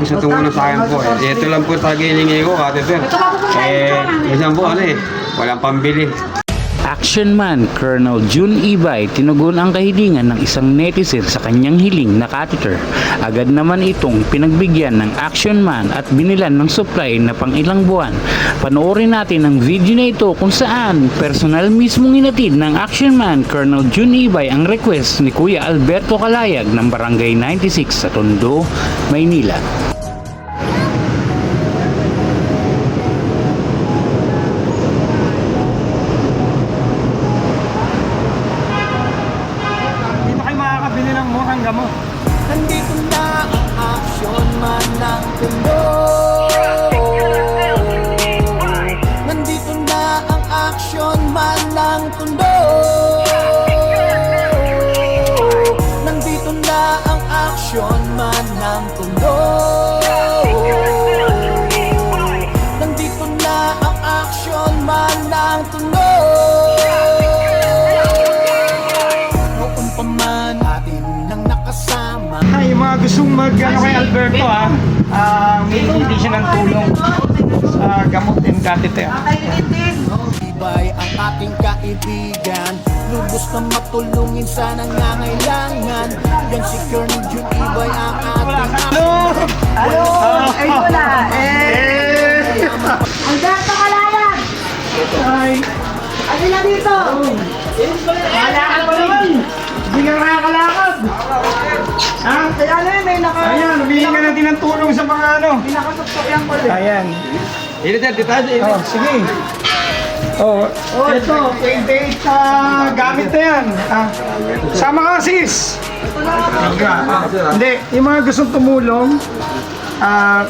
gusto tumulo sa akin po eh. Ito lang po talaga hilingi ko, Ate Sir. Minsan po walang pambili. Action man Colonel June Ibay tinugon ang kahilingan ng isang netizen sa kanyang hiling na catheter. Agad naman itong pinagbigyan ng action man at binilan ng supply na pang ilang buwan. Panoorin natin ang video na ito kung saan personal mismong hinatid ng action man Colonel June Ibay ang request ni Kuya Alberto Calayag ng Barangay 96 sa Tondo, Maynila. Gamot. Nandito na ang action man ng Tondo. Nandito na ang action man ng Tondo. Nandito na ang action man ng Tondo. Nandito na ang action man ng Tondo. Noon pa man atin nang nakasama. Ay, yung mga gustong mag-ano kay Alberto may hindi siya ng tulong sa gamot and catheter. Ibay ang ating kaibigan, lubos na matulungin sa nangangailangan. Yan si Colonel June Ibay ang ating Hello! Ay, wala. Alberto Calayag! Ay! Ano na dito? Kalakad pa naman! Hindi ka nakakalakad! Ha? Kaya na yun, may Ayan, humihinga natin ng tulong sa mga nakasuktok yan ko. Ayan. Oh, sige. Oh, ito, 28 gamit na yan. Sama ka, sis. Hindi, yung mga gustong tumulong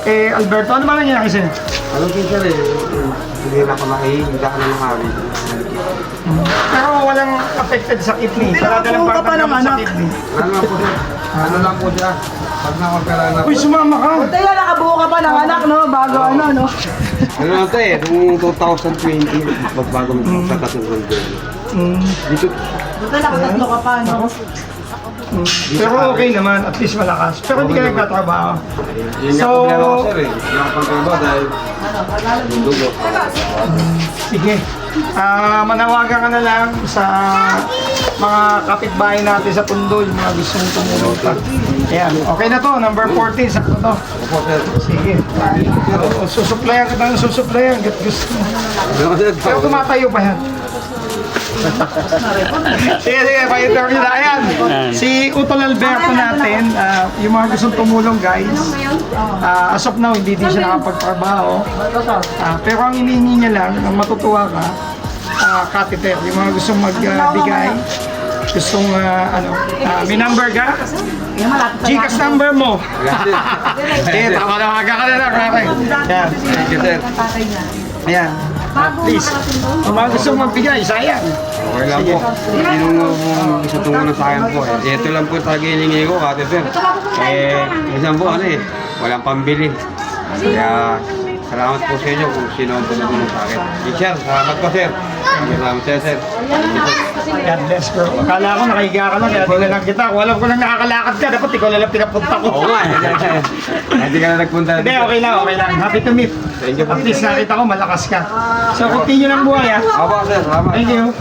kay Alberto, ano ba nangyari sa'yo? Ano po sir hindi na ako nakahihinga ka na ng hari. Pero walang affected sa kidney. Pinakabuo ka pa ng anak. Ano lang po sir? Ano lang po siya? Pag nakapera na po. Uy, sumama ka. Tayo, nakabuo ka pa ng anak, no? Bago no? Ano lang ito noong 2020, bago magkakasunod din. Dito, Buta nakatatlo ka pa, no? Pero okay naman, at least malakas. Pero hindi ka nagtatrabaho. yun nga po meron ko sir eh. Hindi ako pagkaba dahil dugo. Sige. Manawagan ka na lang sa mga kapitbahay natin sa Tondo, yung mga gustong tumulong pa. Ayan, okay na to, number 14, sakto to. Opo sir. Sige. Susuplayan kita ng susuplayan, get gusto mo. Ano sir? Pero tumatayo pa yan. Sige, pa-interview na. Ayan, si Utol Alberto natin, yung mga gustong tumulong guys, as of now, hindi din siya nakapagtrabaho. Pero ang hinihingi niya lang, ang matutuwa ka, catheter, yung mga gustong magbigay, gustong, may number ka? Gcash number mo. Sige, tawag-tawagan ka na lang. Ayan. Thank you sir. Ayan. Please, ang mga gustong magbigay, sayang. Okay lang po. Hindi mo gusto tumulong sa akin po eh. Ito lang po talaga hilingi ko, Ate Sir. Minsan po walang pambili. Kaya salamat po sa inyo kung sino ang tumulong sa akin. Sir, salamat po sir. Salamat sir. God bless bro. Akala ko nakahiga ka lang, kaya tinalang kita. Kung alam ko lang nakakalakad ka, dapat ikaw lang pinapunta ko. Oo nga. Hindi ka na nagpunta. Hindi, okay lang. Happy to meet. Thank you po. At least nakita ko malakas ka. So continue ng buhay ha. Opo sir, salamat. Thank you.